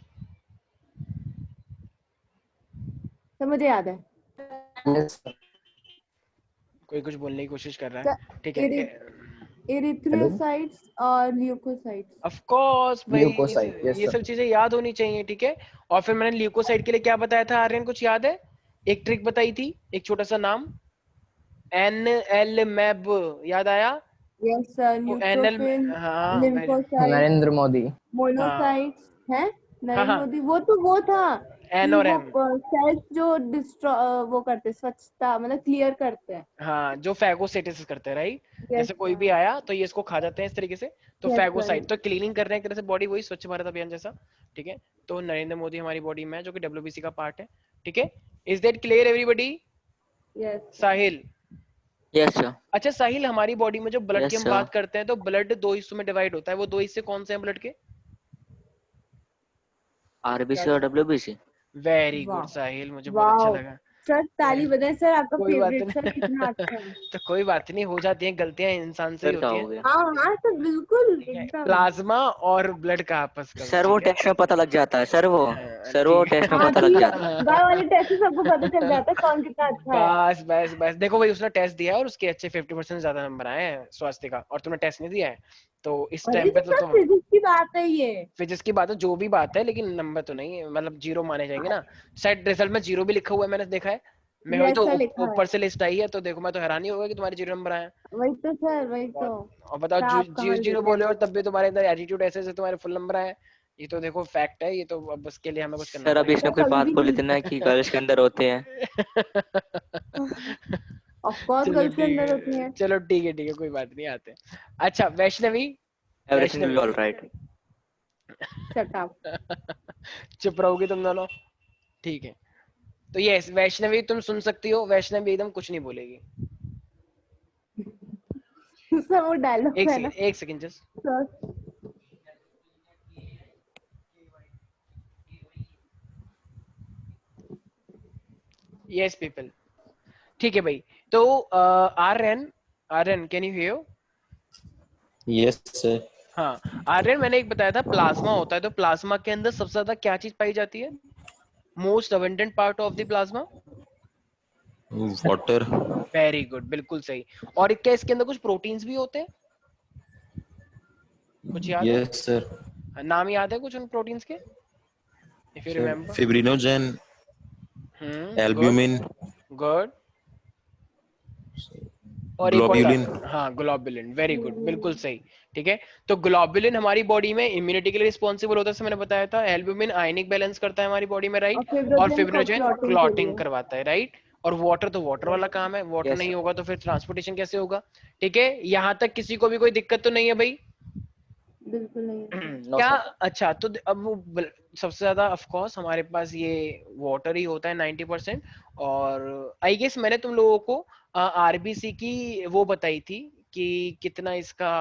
तो मुझे याद है, Yes, sir. कोई कुछ बोलने की कोशिश कर रहा है, ठीक है। Hello. एरिथ्रोसाइट्स और ल्यूकोसाइट्स। ऑफ कोर्स भाई, Leukocyte. Yes, ये sir. सब चीजें याद होनी चाहिए, ठीक है। और फिर मैंने ल्यूकोसाइट के लिए क्या बताया था आर्यन, कुछ याद है? एक ट्रिक बताई थी, एक छोटा सा नाम, NL मैब, याद आया? यस सर, वो NL, न्यूट्रोफिल, हाँ वेरी, लिम्फोसाइट, Narendra Modi. हाँ मोनोसाइट्स है। हाँ नरेंद्र हाँ, मोदी, वो था N कि और वो M, सेल्स जो वो करते, स्वच्छता मतलब क्लियर करते हैं। हाँ जो फैगोसाइटिस करते हैं, राइट? यस जैसे कोई भी सर, आया तो ये इसको खा जाते हैं इस तरीके से, तो यस सर। फैगोसाइट तो क्लीनिंग कर रहे हैं एक तरह से बॉडी, वही स्वच्छ भारत अभियान जैसा, ठीक है। तो नरेंद्र मोदी हमारी बॉडी में है, जो कि WBC का पार्ट है, ठीक है। Is that clear everybody? Yes sir. Sahil, yes sir अच्छा साहिल, हमारी बॉडी में जो ब्लड की यस हम सर बात करते हैं, तो ब्लड दो हिस्सों में डिवाइड होता है, वो दो हिस्से कौन से हैं ब्लड के? आरबीसी और डब्ल्यूबीसी वेरी गुड वाह, साहिल, मुझे बहुत अच्छा वाह लगा। सर, ताली बजाएं सर, आपका कोई बात फेवरेट सर कितना नहीं। अच्छा है। तो कोई बात नहीं, हो जाती हैं गलतियां, इंसान से ही फिर क्या होती हो हैं, गया हाँ हाँ सर, बिल्कुल ठीक है। एकदम। प्लाज्मा और ब्लड का आपस का, सर वो ठीक है। टेस्ट में पता लग जाता है सर वो सर वो ठीक टेस्ट में हाँ पता कि लग जाता है गाय वाले टेस्ट से सबको पता चल जाता है कौन कितना अच्छा है। बस बस बस, देखो भाई, उसने टेस्ट दिया है और उसके अच्छे 50% ज्यादा नंबर आए हैं स्वास्थ्य का, और तुमने टेस्ट नहीं दिया है, तो इस और टाइम ये पे तो तो सर तुम, फिजिक्स की बात है ये। फिजिक्स की बात है, जो भी बात है, लेकिन नंबर तो नहीं है, मतलब जीरो माने जाएंगे ना। शायद रिजल्ट में जीरो भी लिखा हुआ है, मैंने देखा है। मैं वही यस तो सर, लिखा है। ऊपर से लिस्ट आई है, तो देखो मैं तो हैरान ही होगा कि तुम्हारे जीरो नंबर आए हैं। वही तो सर, वही तो। और बताओ, क्या आप जीरो कमल जीरो देते बोले हैं। और तब भी तुम्हारे अंदर एटीट्यूड ऐसे से तुम्हारे फुल नंबर आए। ये तो देखो फैक्ट है, ये तो अब उसके लिए हमें कुछ करना सर अभी पड़ेगा। इसने सर कोई कभी बात भी बोली नहीं। थी ना कि गर्ल्स के अंदर होते हैं ऑफ कोर्स चलो गर्ल्स के ठीक अंदर होती है, हैं। चलो ठीक है, कोई बात नहीं, आते हैं। अच्छा Vaishnavi, everything will Vaishnavi, B alright shut up. चुप रहोगी तुम दोनों, ठीक है। तो यस वैष्णवी, तुम सुन सकती हो, वैष्णवी एकदम कुछ नहीं बोलेगी। सर वो डायलॉग है ना एक second just. Sir. Yes people, ठीक है भाई। तो Aryan, Aryan can you hear? Yes, sir. हाँ आर्यन, मैंने एक बताया था प्लाज्मा होता है, तो प्लाज्मा के अंदर सबसे ज्यादा क्या चीज पाई जाती है? Most abundant part of the plasma? Water. Very good, बिल्कुल सही। और क्या इसके अंदर कुछ प्रोटीन्स भी होते हैं, कुछ याद है? Yes, sir. नाम याद है कुछ उन प्रोटीन्स के, if you Sir, remember? fibrinogen, good, albumin, good. और एक और था, globulin. हाँ ग्लोबुलिन, वेरी गुड, बिल्कुल सही, ठीक है। तो ग्लोबुलिन हमारी बॉडी में इम्यूनिटी के लिए रिस्पॉन्सिबल होता है, जैसे मैंने बताया था। एल्ब्यूमिन आयनिक बैलेंस करता है हमारी बॉडी में, और राइट? और फिब्रोजन फिब्रिनोजेन क्लॉटिंग के क्लॉटिंग लिए। करवाता है, राइट? और वाटर तो वाटर वाला काम है, वाटर यस नहीं सर होगा तो फिर ट्रांसपोर्टेशन कैसे होगा? ठीक है, यहाँ तक किसी को भी कोई दिक्कत तो नहीं है भाई? बिल्कुल नहीं है सर। नो क्या? सर अच्छा, तो अब वो सबसे ज्यादा ऑफ कोर्स हमारे पास ये वाटर ही होता है 90%। और आई गेस मैंने तुम लोगों को RBC की वो बताई थी कि कितना इसका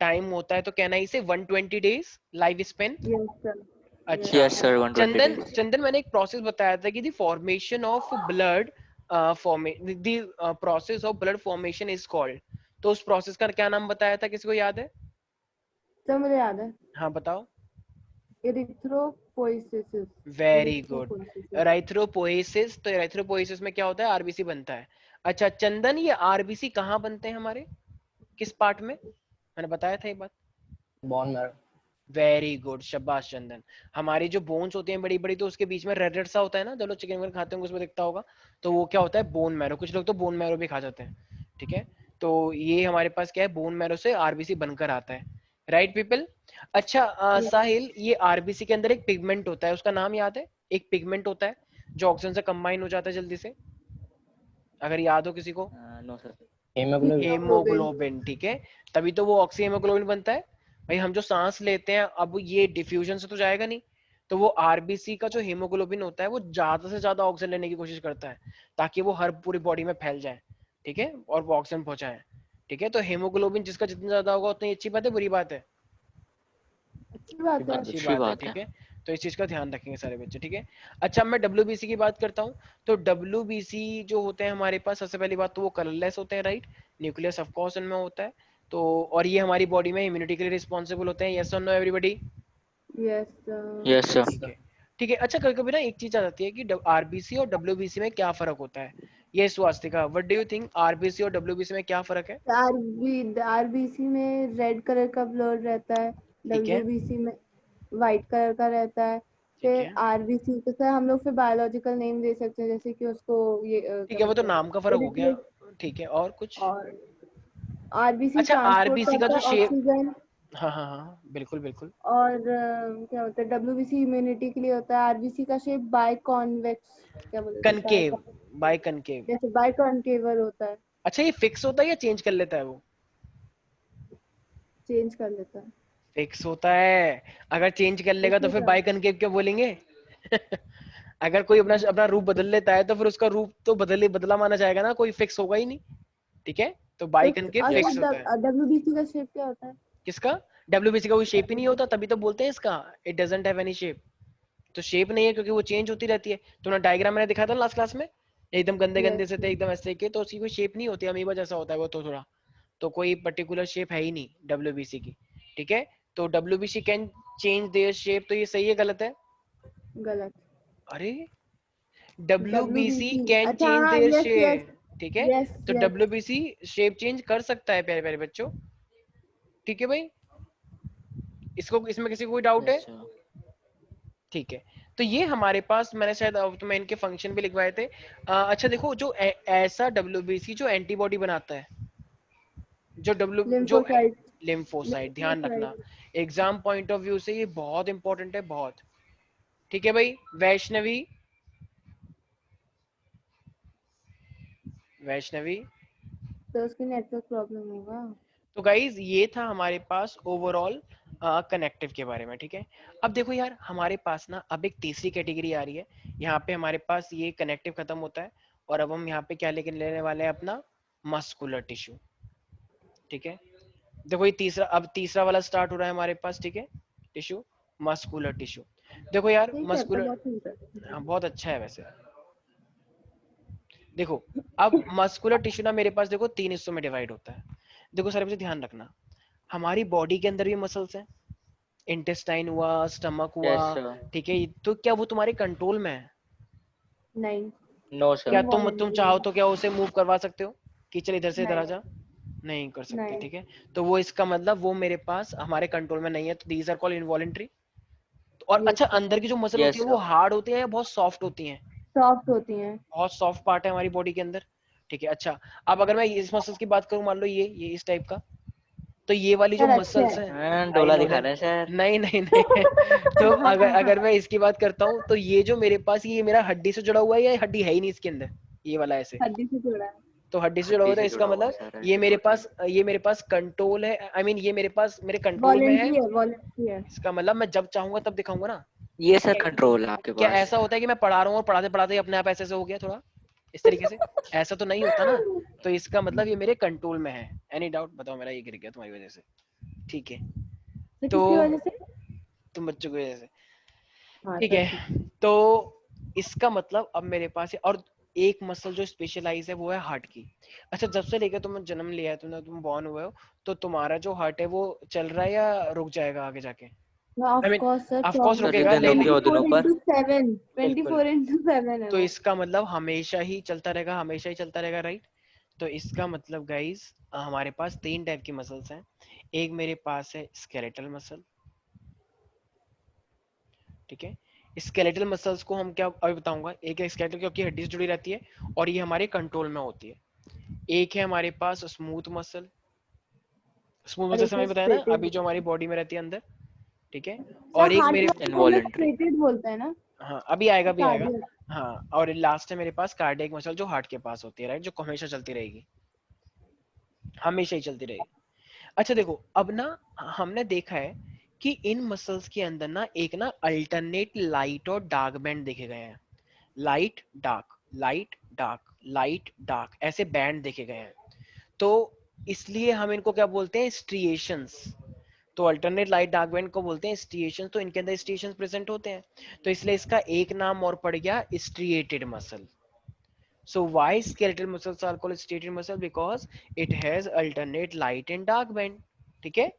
टाइम होता है, तो कहना इसे 120 days life span. Yes sir, yes अच्छा यस सर। सर 120 चंदन, डेज चंदन मैंने एक प्रोसेस बताया था कि the formation of blood, the process of blood formation is called, तो उस प्रोसेस का क्या नाम बताया था, किसी को याद है? सर मुझे याद है, हाँ बताओ। Erythropoiesis. Very good, erythropoiesis. Erythropoiesis. तो एराइथ्रोपोएसिस में क्या होता है? आरबीसी बनता है। अच्छा चंदन, ये आरबीसी कहाँ बनते हैं हमारे, किस पार्ट में? मैंने बताया था ये बात। Bone marrow. वेरी गुड, शाबाश चंदन। हमारी जो बोन्स होती हैं बड़ी बड़ी, तो उसके बीच में रेड रेड सा होता है ना, जो लोग चिकन विकन खाते होंगे उसमें दिखता होगा, तो वो क्या होता है? Bone marrow. कुछ लोग तो बोन मैरो भी खा जाते हैं, ठीक है। तो ये हमारे पास क्या है? बोन मैरो से आरबीसी बनकर आता है, राइट पीपल? अच्छा साहिल, ये आरबीसी के अंदर एक पिगमेंट होता है, उसका नाम याद है? एक पिगमेंट होता है जो ऑक्सीजन से कंबाइन हो जाता है जल्दी से, अगर याद हो किसी को। No sir haemoglobin. हेमोग्लोबिन, ठीक है, तभी तो वो ऑक्सी हेमोग्लोबिन बनता है भाई। हम जो सांस लेते हैं अब ये डिफ्यूजन से तो जाएगा नहीं, तो वो आरबीसी का जो हेमोग्लोबिन होता है वो ज्यादा से ज्यादा ऑक्सीजन लेने की कोशिश करता है ताकि वो हर पूरी बॉडी में फैल जाए, ठीक है, और वो ऑक्सीजन पहुंचाए, ठीक है। तो हेमोग्लोबिन जिसका जितना ज्यादा होगा उतनी अच्छी बात है, बुरी बात है? अच्छी बात है। अच्छी बात है, ठीक है। तो इस चीज का ध्यान रखेंगे सारे बच्चे, ठीक है। अच्छा, मैं डब्ल्यूबीसी की बात करता हूँ। तो डब्ल्यूबीसी जो होते हैं हमारे पास, सबसे पहली बात तो वो कलरलेस होते हैं, राइट। न्यूक्लियस ऑफ कोर्स इनमें होता है। तो और ये हमारी बॉडी में इम्यूनिटी के लिए रिस्पॉन्सिबल होते हैं, यस और no everybody? Yes yes sir. ठीक है, ठीक है। अच्छा, कभी कभी ना एक चीज आ जाती है कि आरबीसी और डब्ल्यूबीसी में क्या फर्क होता है? ये Swastika, what do you think, RBC और डब्ल्यूबीसी में क्या फर्क है? आरबीसी में रेड कलर का ब्लड रहता है, ठीक है, डब्ल्यूबीसी में व्हाइट कलर का रहता है। ठीक फिर है, आरबीसी को सर हम लोग फिर बायोलॉजिकल नेम दे सकते हैं, जैसे कि उसको ये ठीक क्या है, वो तो बोलते हैं, नाम का फर्क हो गया, इरिथ्रोसाइट। ठीक है, और कुछ? और आरबीसी अच्छा, ट्रांसपोर्ट आरबीसी का करता जो है शेप, ऑक्सीजन। हाँ हाँ हाँ, बिल्कुल बिल्कुल। और क्या होता है, डब्ल्यूबीसी इम्यूनिटी के लिए होता है। आरबीसी का शेप बाय कॉन्वेक्स, क्या बोलते हैं, कनकेव, बाय कनकेव। जैसे बाय कॉन्केवर होता है, अच्छा, ये फिक्स होता है या चेंज कर लेता है वो? चेंज कर लेता है। फिक्स होता है। अगर चेंज कर लेगा तो इसलिए फिर क्या बाय कनकेव क्या बोलेंगे? अगर कोई अपना अपना रूप बदल लेता है तो फिर उसका रूप तो बदला माना जाएगा ना, कोई फिक्स होगा ही नहीं, ठीक है। तो बाय तो कनकेव यस फिक्स सर। होता है। डब्ल्यूबीसी का शेप क्या होता है? किसका? डब्ल्यूबीसी का कोई शेप ही नहीं होता, तभी तो बोलते हैं इसका it doesn't have any shape. तो शेप नहीं है क्योंकि वो चेंज होती रहती है। तुमने डायग्राम मैंने दिखाया था लास्ट क्लास में, एकदम गंदे यस। गंदे से थे, एकदम ऐसे के, तो उसकी कोई शेप नहीं होती, अमीबा जैसा होता है वो तो थोड़ा। तो कोई पर्टिकुलर शेप है ही नहीं डब्ल्यूबीसी की, ठीक है। तो WBC can change their shape, तो ये सही है गलत है? गलत। अरे, डब्ल्यूबीसी डब्ल्यूबीसी, कैन अच्छा चेंज हाँ, देयर यस यस शेप, ठीक है। यस तो यस। डब्ल्यूबीसी शेप चेंज कर सकता है प्यारे प्यारे बच्चों, ठीक है भाई। इसको, इसमें किसी को कोई डाउट है? Yes sir. ठीक है। तो ये हमारे पास, मैंने शायद तो मैं इनके फंक्शन भी लिखवाए थे। अच्छा देखो, जो ऐसा डब्ल्यूबीसी जो एंटीबॉडी बनाता है, जो लिम्फोसाइट। लिम्फोसाइट, ध्यान रखना, lymphocyte. Exam point of view से ये बहुत इंपॉर्टेंट है, बहुत, ठीक है भाई। वैष्णवी, वैष्णवी। तो उसकी नेटवर्क प्रॉब्लम होगा। तो गाइज ये था हमारे पास ओवरऑल कनेक्टिव के बारे में, ठीक है। अब देखो यार, हमारे पास ना अब एक तीसरी कैटेगरी आ रही है। यहाँ पे हमारे पास ये कनेक्टिव खत्म होता है और अब हम यहाँ पे क्या लेके लेने वाले हैं, अपना मस्कुलर टिश्यू, ठीक है। देखो ये तीसरा, अब तीसरा वाला स्टार्ट हो रहा है हमारे पास, ठीक है, टिश्यू, मस्कुलर टिश्यू। देखो यार, ठीक है, तो मस्कुलर, बहुत इंटरेस्टिंग हाँ है। बहुत अच्छा है वैसे। देखो, अब मस्कुलर टिश्यू ना मेरे पास देखो तीन हिस्सों में डिवाइड होता है। देखो सारे बच्चे ध्यान रखना, हमारी बॉडी के अंदर भी मसल्स हैं, इंटेस्टाइन हुआ, स्टमक हुआ, यस सर। ठीक है। तो क्या वो तुम्हारे कंट्रोल में है? नहीं, नो क्या सर। तुम इनवॉलेंट्री चाहो है। तो क्या उसे मूव करवा सकते हो कि चल इधर से इधर आ नहीं जा? नहीं कर सकते, नहीं। ठीक है। तो वो इसका मतलब वो मेरे पास हमारे कंट्रोल में नहीं है, तो दीज आर कॉल्ड इनवॉलेंट्री। और यस अच्छा, सर, अंदर की जो मसल होती यस है वो सर। हार्ड होती है या बहुत सॉफ्ट होती है? सॉफ्ट होती हैं। बहुत सॉफ्ट पार्ट है हमारी बॉडी के अंदर, ठीक है। अच्छा, अब अगर मैं इस मसल्स की बात करूं, मान लो ये इस टाइप का, तो ये वाली जो सर अच्छे मसल्स हैं। हैं, आई डोला नो दिखा दैट, रहे हैं सर। नहीं नहीं नहीं। तो अगर अगर मैं इसकी बात करता हूँ तो ये जो मेरे पास, ये मेरा हड्डी से जुड़ा हुआ है या हड्डी है ही नहीं इसके अंदर, ये वाला ऐसे, हड्डी से जुड़ा है। तो हड्डी से जुड़ा हड्डी हुआ था, से इसका जुड़ा हुआ है मतलब सर, ये हड्डी मेरे टोटली। पास, ये मेरे पास कंट्रोल है, आई मीन ये मेरे पास मेरे कंट्रोल में है। वॉलेंट्री है, वॉलेंट्री है। इसका मतलब मैं जब चाहूंगा तब दिखाऊंगा ना। ये सर क्या, कंट्रोल है आपके क्या पास। ऐसा होता है कि मैं पढ़ा रहा हूँ और पढ़ाते पढ़ाते ही अपने आप ऐसे हो गया थोड़ा इस तरीके से? ऐसा तो नहीं होता ना। तो इसका मतलब ये मेरे कंट्रोल में है। एनी डाउट बताओ, मेरा ये गिर गया तुम्हारी वजह से, ठीक है। तो तो किसकी वजह से? तुम बच्चों की वजह से, हाँ ठीक सर, ठीक है। तो इसका मतलब अब मेरे पास है, और एक मसल जो स्पेशलाइज है वो है हार्ट की। अच्छा, जब से लेकर तुम जन्म लिया है, तुम बॉर्न हुए हो, तो तुम्हारा जो हार्ट है वो चल रहा है या रुक जाएगा आगे जाके? है। Of I mean, course sir, of course sir 24 रुकेगा, जितने लोग लेकिन के हो दिनों पर। 24/7, बिल्कुल। 24/7 है तो वो। इसका मतलब हमेशा ही चलता रहेगा, हमेशा ही चलता रहेगा, राइट। तो इसका मतलब गाइस, हमारे पास तीन टाइप की मसल्स हैं। एक मेरे पास है स्केलेटल मसल, ठीक है। स्केलेटल मसल्स को हम क्या अभी बताऊंगा। एक है स्केलेटल, क्योंकि हड्डी से जुड़ी रहती है और ये हमारे कंट्रोल में होती है। एक है हमारे पास स्मूथ मसल, स्मूथ और मसल एक से है मैंने बताया ना स्ट्रेटेड। अभी, जो हमारी बॉडी में रहती है अंदर, ठीक है। सर और एक हार्ट मेरे, वाले को हम लोग इनवॉलेंट्री। स्ट्रेटेड बोलते हैं ना। हाँ अभी आएगा, अभी आएगा। कार्डियक। हाँ, और लास्ट है मेरे पास कार्डियक मसल, जो हार्ट के पास होती है, राइट, जो हमेशा चलती रहेगी। हमेशा ही चलती रहेगी। अच्छा देखो, अब ना हमने देखा है कि इन मसल्स के अंदर ना एक ना अल्टरनेट लाइट और डार्क बैंड देखे गए हैं। Light dark, light dark, light dark, ऐसे बैंड देखे गए हैं। तो इसलिए हम इनको क्या बोलते हैं, स्ट्रिएशंस। तो अल्टरनेट लाइट डार्क बैंड को बोलते हैं स्ट्रिएशंस। तो इनके अंदर स्ट्रिएशंस प्रेजेंट होते हैं, तो इसलिए इसका एक नाम और पड़ गया striated muscle. So why skeletal muscles are called striated muscle? Because it has alternate light and dark band. ठीक है,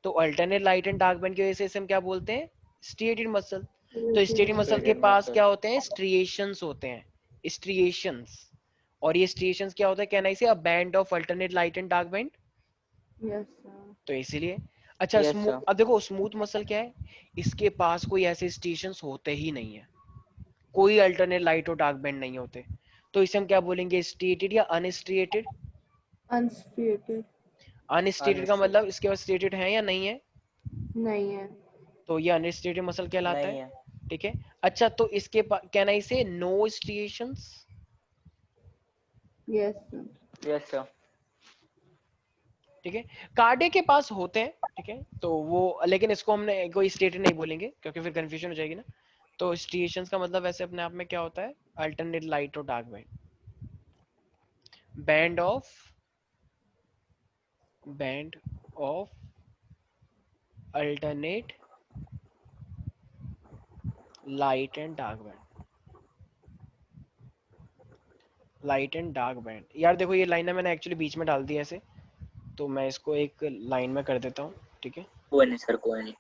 तो alternate light and dark band की वजह से इसे हम क्या बोलते हैं, स्ट्रिएटेड मसल। तो स्ट्रिएटेड मसल के पास क्या होते हैं, स्ट्रिएशंस होते हैं, स्ट्रिएशंस। और ये स्ट्रिएशंस क्या होता है, कहना इसे a band of alternate light and dark band. Yes sir. तो इसीलिए अच्छा Yes, sir. अब देखो स्मूथ मसल क्या है, इसके पास कोई ऐसे स्ट्रिएशंस होते ही नहीं है, कोई अल्टरनेट लाइट और डार्क बैंड नहीं होते। तो इसे हम क्या बोलेंगे, स्ट्रिएटेड या अनस्ट्रिएटेड। अनस्ट्रिएटेड। अनस्ट्रिएटेड का मतलब इसके पास स्ट्रिएटेड है या नहीं है, नहीं है। तो ये अनस्ट्रिएटेड मसल कहलाता नहीं है। है। ठीक है, अच्छा तो इसके कहना इसे no striations. Yes sir. Yes, sir. ठीक है, कार्डियक के पास होते हैं। ठीक है, तो वो लेकिन इसको हमने कोई स्टेटेड नहीं बोलेंगे क्योंकि फिर कंफ्यूजन हो जाएगी ना। तो स्ट्रिएशंस का मतलब वैसे अपने आप में क्या होता है, अल्टरनेट लाइट और dark band, band of alternate light and dark band, light and dark band. यार देखो ये लाइन है मैंने एक्चुअली बीच में डाल दी ऐसे, तो मैं इसको एक लाइन में कर देता हूँ। ठीक है, कोई नहीं सर, कोई नहीं।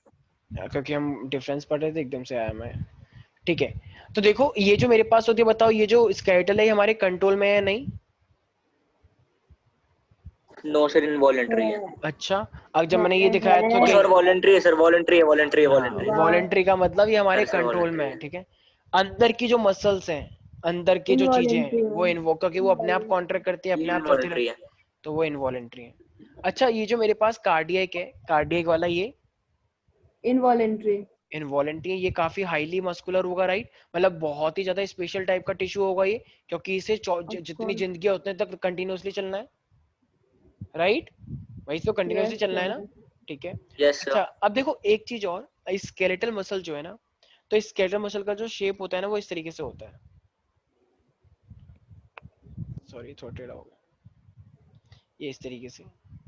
क्योंकि हम डिफरेंस पढ़ रहे थे एकदम से आया मैं। ठीक है, तो देखो ये जो मेरे पास होती है, बताओ ये जो स्केलेटल है हमारे कंट्रोल में है नहीं। नो सर, इनवॉलंटरी है। अच्छा, अब जब मैंने ये दिखाया तो ओ सर, वॉलंटरी है सर, वॉलंटरी है, वॉलंटरी है, वॉलंटरी है। वॉलेंट्री का मतलब ये हमारे सर, सर, कंट्रोल में voluntary है। है। ठीक है, अंदर की जो मसल्स हैं, अंदर की जो चीजें हैं Involuntary वो है। इन्वो, क्योंकि वो अपने आप कॉन्ट्रैक्ट करती है, ये अपने आप चलती इनवॉलंटरी रहती है। है, तो वो इनवॉलेंट्री है। अच्छा, ये जो मेरे पास कार्डियक है, कार्डियक वाला ये इनवॉलेंट्री। इनवॉलेंट्री है, ये काफी हाईली मस्कुलर होगा, राइट। मतलब बहुत ही ज्यादा स्पेशल टाइप का टिश्यू होगा ये, क्योंकि इसे जितनी जिंदगी है उतने तक कंटिन्यूअसली चलना है, राइट। वही तो कंटिन्यूअसली चलना है ना। ठीक है, यस अच्छा सर। अब देखो एक चीज और, स्केलेटल मसल जो है ना, तो स्केलेटल मसल का जो शेप होता है ना वो इस तरीके से होता है। सॉरी थोड़ा टेढ़ा हो गया, ये इस तरीके से।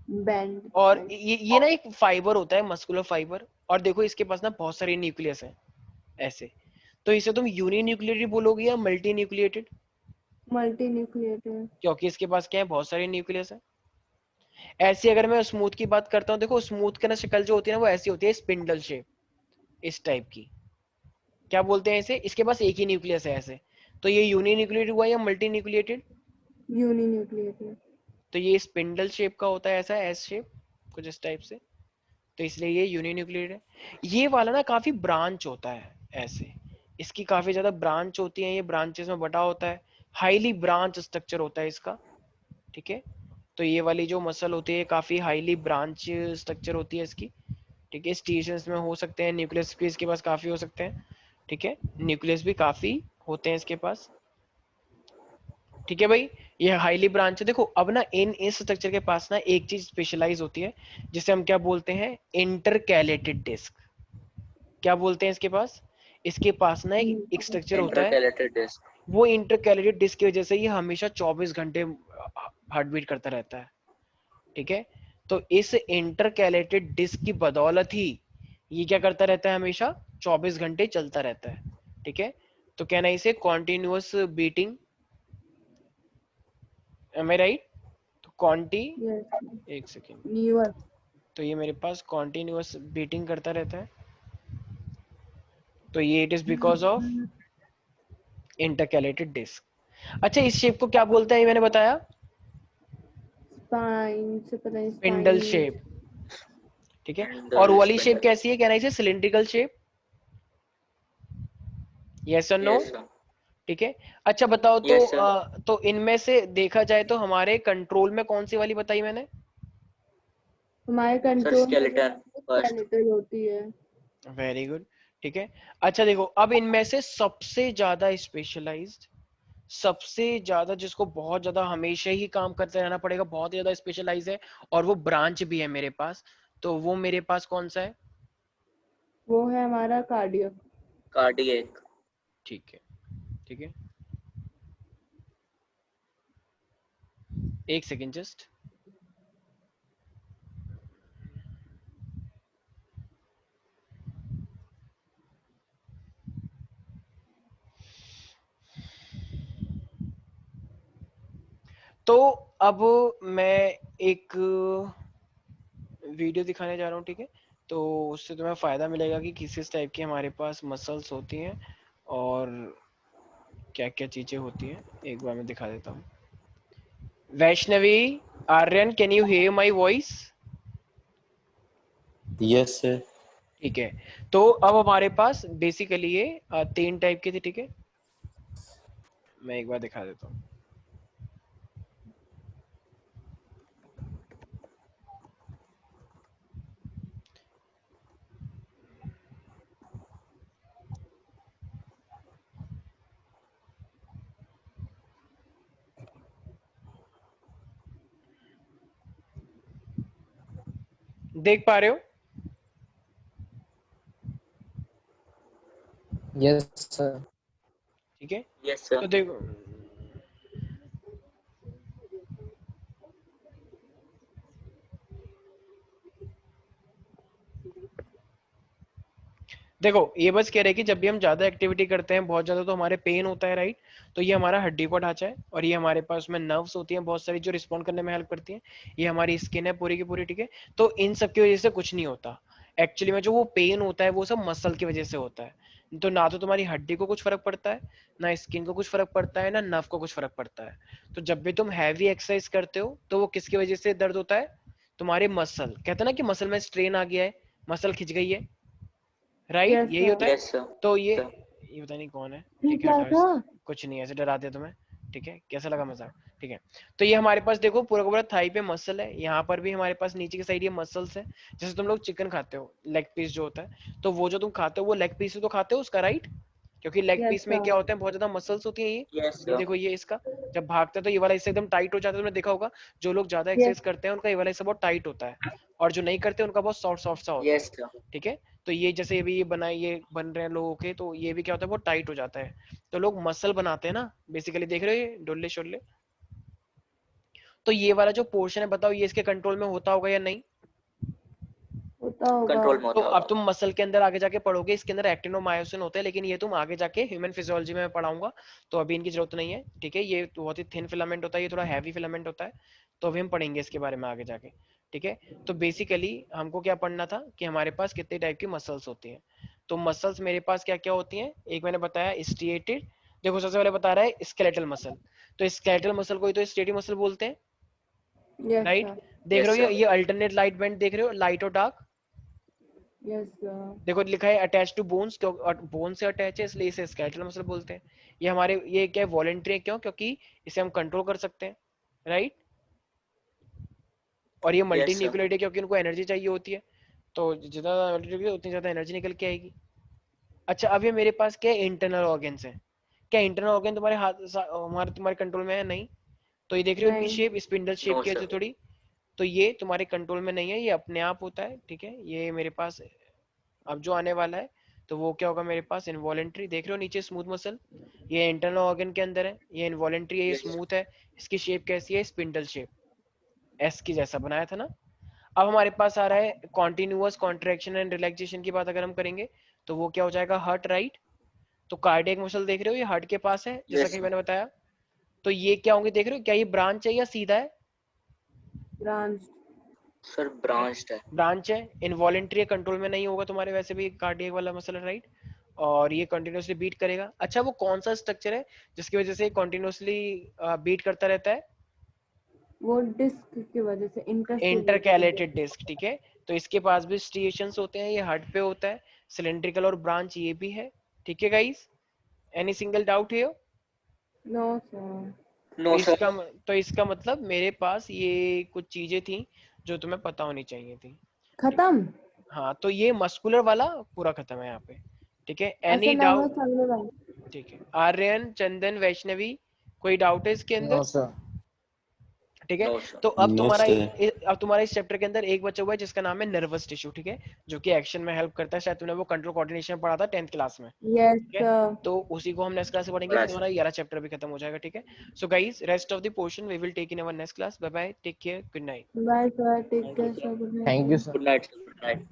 बैंड। और ये ना एक फाइबर होता है, मस्कुलर फाइबर। और देखो इसके पास ना बहुत सारे न्यूक्लियस हैं ऐसे। तो इसे तुम यूनिन्यूक्लिएटेड बोलोगे या मल्टी न्यूक्लिएटेड, मल्टी न्यूक्लिएटेड। क्योंकि इसके पास क्या है, बहुत सारे न्यूक्लियस है। ऐसे अगर मैं स्मूथ की बात करता हूँ, देखो स्मूथ की ना शक्ल जो होती है ना वो ऐसी होती है, स्पिंडल शेप, इस टाइप की। क्या बोलते हैं इसे, इसके पास एक ही न्यूक्लियस है ऐसे। तो ये यूनिन्यूक्लिएटेड हुआ या मल्टी न्यूक्लिएटेड, यूनिन्यूक्लिएटेड। तो ये स्पिंडल शेप का होता है, ऐसा एस शेप कुछ इस टाइप से। तो इसलिए ये यूनिन्यूक्लिएटेड है। ये वाला ना काफी ब्रांच होता है ऐसे, इसकी काफी ज्यादा ब्रांच होती है, ये ब्रांचेस में बटा होता है, हाईली ब्रांच स्ट्रक्चर होता है इसका। ठीक है, तो ये वाली जो मसल होती है काफी हाईली ब्रांच स्ट्रक्चर होती है इसकी। ठीक है, स्टीशंस में हो सकते हैं, न्यूक्लियस भी इसके पास काफी हो सकते हैं। ठीक है, न्यूक्लियस भी काफी होते हैं इसके पास। ठीक है भाई, ये हाईली ब्रांच है। देखो अब ना इन इस स्ट्रक्चर के पास ना एक चीज स्पेशलाइज होती है, जिसे हम क्या बोलते हैं, इंटरकैलेटेड डिस्क। क्या बोलते हैं इसके पास, इसके पास ना एक स्ट्रक्चर होता है, इंटरकैलेटेड डिस्क। वो इंटरकैलेटेड डिस्क की वजह से ये हमेशा 24 घंटे हार्ट बीट करता रहता है। ठीक है, तो इस इंटरकैलेटेड डिस्क की बदौलत ही ये क्या करता रहता है, हमेशा 24 घंटे चलता रहता है। ठीक है, तो कहना इसे कॉन्टिन्यूअस बीटिंग, एम आई राइट। तो कॉन्टी, यस। एक सेकेंड, न्यूअर। तो ये मेरे पास कॉन्टिन्यूअस बीटिंग करता रहता है, तो ये it is because of intercalated disc. अच्छा इस शेप को क्या बोलते हैं, ये मैंने बताया, स्पाइन से पता नहीं, स्पिंडल स्पाइन। शेप। ठीक है, और वो वाली शेप कैसी है, कहना इसे सिलिंड्रिकल शेप, यस और नो। Yes sir. ठीक है, अच्छा बताओ तो Yes, sir. तो इनमें से देखा जाए तो हमारे कंट्रोल में कौन सी वाली बताई मैंने, हमारे सर कंट्रोल में स्केलेटन फर्स्ट। स्केलेटल होती है। Very good. ठीक है, अच्छा देखो अब इनमें से सबसे ज्यादा स्पेशलाइज्ड सबसे ज्यादा जिसको बहुत ज्यादा हमेशा ही काम करते रहना पड़ेगा, बहुत ज्यादा स्पेशलाइज है और वो ब्रांच भी है मेरे पास, तो वो मेरे पास कौन सा है? वो है हमारा कार्डियो। कार्डियक। ठीक है, ठीक है, एक सेकेंड जस्ट। तो अब मैं एक वीडियो दिखाने जा रहा हूँ, ठीक है? तो उससे तुम्हें फायदा मिलेगा कि किस किस टाइप की हमारे पास मसल्स होती हैं और क्या क्या चीजें होती हैं। एक बार मैं दिखा देता हूँ। Vaishnavi, Aryan, can you hear my voice? Yes, sir. ठीक है, तो अब हमारे पास बेसिकली ये 3 टाइप के थे, ठीक है? मैं एक बार दिखा देता हूँ। देख पा रहे हो? Yes, sir. ठीक है, यस तो सर। देखो, देखो ये बस कह रहे हैं कि जब भी हम ज्यादा एक्टिविटी करते हैं बहुत ज्यादा, तो हमारे पेन होता है, राइट? तो ये हमारा हड्डी का ढांचा है और ये हमारे पास में नर्व्स होती हैं बहुत सारी जो रिस्पॉन्ड करने में हेल्प करती हैं। ये हमारी स्किन है पूरी की पूरी, ठीक है? तो इन सब की वजह से कुछ नहीं होता एक्चुअली में। जो वो पेन होता है वो सब मसल की वजह से होता है। तो ना तो तुम्हारी हड्डी को कुछ फर्क पड़ता है, ना स्किन को कुछ फर्क पड़ता है, ना नर्व को कुछ फर्क पड़ता है। तो जब भी तुम हैवी एक्सरसाइज करते हो तो वो किसकी वजह से दर्द होता है? तुम्हारे मसल, कहते हैं ना कि मसल में स्ट्रेन आ गया है, मसल खिंच गई है, राइट? यस यही होता सर। है। Yes sir. तो ये पता नहीं कौन है, ये ठीक है, क्या हटाओ था? कुछ नहीं, ऐसे डरा दिया तुम्हें, ठीक है? कैसा लगा मजाक? ठीक है, तो ये हमारे पास देखो पूरा का पूरा थाई पे मसल है, यहाँ पर भी हमारे पास नीचे की साइड ये मसल्स है। जैसे तुम लोग चिकन खाते हो, लेग पीस जो होता है, तो वो जो तुम खाते हो वो लेग पीस ही तो खाते हो उसका, राइट? क्योंकि लेग यस पीस में सर। क्या होता है, बहुत ज्यादा मसल्स होती है। यस ये सर। देखो, ये इसका जब भागता है तो ये वाला हिस्सा एकदम टाइट हो जाता है, तुमने देखा होगा। जो लोग ज्यादा यस एक्सरसाइज करते हैं उनका ये वाला हिस्सा बहुत टाइट होता है, और जो नहीं करते उनका बहुत सॉफ्ट सॉफ्ट सा होता यस है, सर। ठीक है? तो ये जैसे अभी ये बन रहे हैं लोगों के, तो ये भी क्या होता है, बहुत टाइट हो जाता है। तो लोग मसल बनाते हैं ना बेसिकली, देख रहे हो ये डोले शोले? तो ये वाला जो पोर्शन है, बताओ ये इसके कंट्रोल में होता होगा या नहीं? होता होगा। कंट्रोल में तो होता अब होगा। तुम मसल के अंदर आगे जाके पढ़ोगे, इसके अंदर एक्टिन और मायोसिन होते हैं, लेकिन ये तुम आगे जाके ह्यूमन फिजियोलॉजी में पढ़ाऊंगा, तो अभी इनकी जरूरत नहीं है, ठीक है? ये बहुत ही थिन फिलामेंट होता है, ये थोड़ा हैवी फिलामेंट होता है, तो अभी हम पढ़ेंगे इसके बारे में आगे जाके, ठीक है? तो बेसिकली हमको क्या पढ़ना था कि हमारे पास कितने टाइप की मसल्स होती हैं। तो मसल्स मेरे पास क्या क्या होती हैं, एक मैंने बताया स्ट्रिएटेड। देखो सबसे पहले बता रहा है स्केलेटल मसल, तो स्केलेटल मसल को ही तो स्टेटी मसल बोलते हैं, यस राइट? सर। देख रहे यस हो सर। ये अल्टरनेट लाइट बैंड देख रहे हो, लाइट और डार्क? Yes sir. देखो लिखा है अटैच टू बोन्स, क्यों बोन से अटैच है इसलिए इसे स्केलेटल मसल बोलते हैं। ये हमारे ये क्या है, वॉलेंट्री है, क्यों? क्योंकि इसे हम कंट्रोल कर सकते हैं, राइट? और ये मल्टी यस सर। न्यूक्लियोटाइड है क्योंकि उनको एनर्जी चाहिए होती है, तो जितना उतनी ज्यादा एनर्जी निकल के आएगी। अच्छा, अब ये मेरे पास क्या है, इंटरनल ऑर्गन्स है। क्या इंटरनल ऑर्गन तुम्हारे तुम्हारे कंट्रोल में है? नहीं। तो ये देख रहे हो इनकी नहीं। शेप, स्पिंडल शेप नो की सर। है थोड़ी, तो ये तुम्हारे कंट्रोल में नहीं है, ये अपने आप होता है, ठीक है? ये मेरे पास अब जो आने वाला है, तो वो क्या होगा मेरे पास, इनवॉलेंट्री। देख रहे हो नीचे स्मूथ मसल, ये इंटरनल ऑर्गन के अंदर है, ये इनवॉलेंट्री है, ये यस। स्मूथ है। इसकी शेप कैसी है, स्पिंडल शेप, एस की जैसा बनाया था ना। अब हमारे पास आ रहा है कॉन्टिन्यूअस कॉन्ट्रैक्शन एंड रिलैक्सेशन की बात अगर हम करेंगे, तो वो क्या हो जाएगा, हार्ट, राइट? तो कार्डियक मसल देख रहे हो, ये हार्ट के पास है जैसा यस कि सर। मैंने बताया। तो ये क्या होंगे देख रहे हो, क्या ये ब्रांच है या सीधा है? ब्रांच। सर ब्रांच्ड है। ब्रांच है, इनवॉलेंट्री कंट्रोल में नहीं होगा तुम्हारे, वैसे भी कार्डियक वाला मसल है, राइट? और ये कंटिन्यूअसली बीट करेगा। अच्छा, वो कौन सा स्ट्रक्चर है जिसकी वजह से कंटिन्यूअसली बीट करता रहता है? वो डिस्क की वजह से, इंटरकैलेटेड डिस्क, ठीक है? तो इसके पास भी स्ट्रिएशंस होते हैं, ये हार्ट पे होता है, सिलेंड्रिकल और ब्रांच ये भी है, ठीक है गाइस? एनी सिंगल डाउट है? No sir. तो नो सर। इसका मतलब मेरे पास ये कुछ चीजें थी जो तुम्हें पता होनी चाहिए थी। खत्म। हाँ, तो ये मस्कुलर वाला पूरा खत्म है यहाँ पे, ठीक है? ऐसा एनी नर्वस डाउट? चलने वाला। ठीक है, आर्यन, चंदन, वैष्णवी, कोई डाउट है इसके अंदर? No sir. ठीक है, No, sir. तो अब No, तुम्हारा sir. अब तुम्हारा इस चैप्टर के अंदर एक बचा हुआ है जिसका नाम है नर्वस टिश्यू, ठीक है, जो कि एक्शन में हेल्प करता है। शायद तूने वो कंट्रोल कोऑर्डिनेशन पढ़ा था 10th क्लास में, Yes, ठीक है, sir. तो उसी को हम नेक्स्ट क्लास में पढ़ेंगे, पढ़ा फिर तुम्हारा 11 चैप्टर भी खत्म हो जाएगा, ठीक है। So guys, rest of the portion we will take in our next class. Bye bye, take care, good night. Bye, sir. Take care, sir. Good night. Thank you sir. Good night. Good night.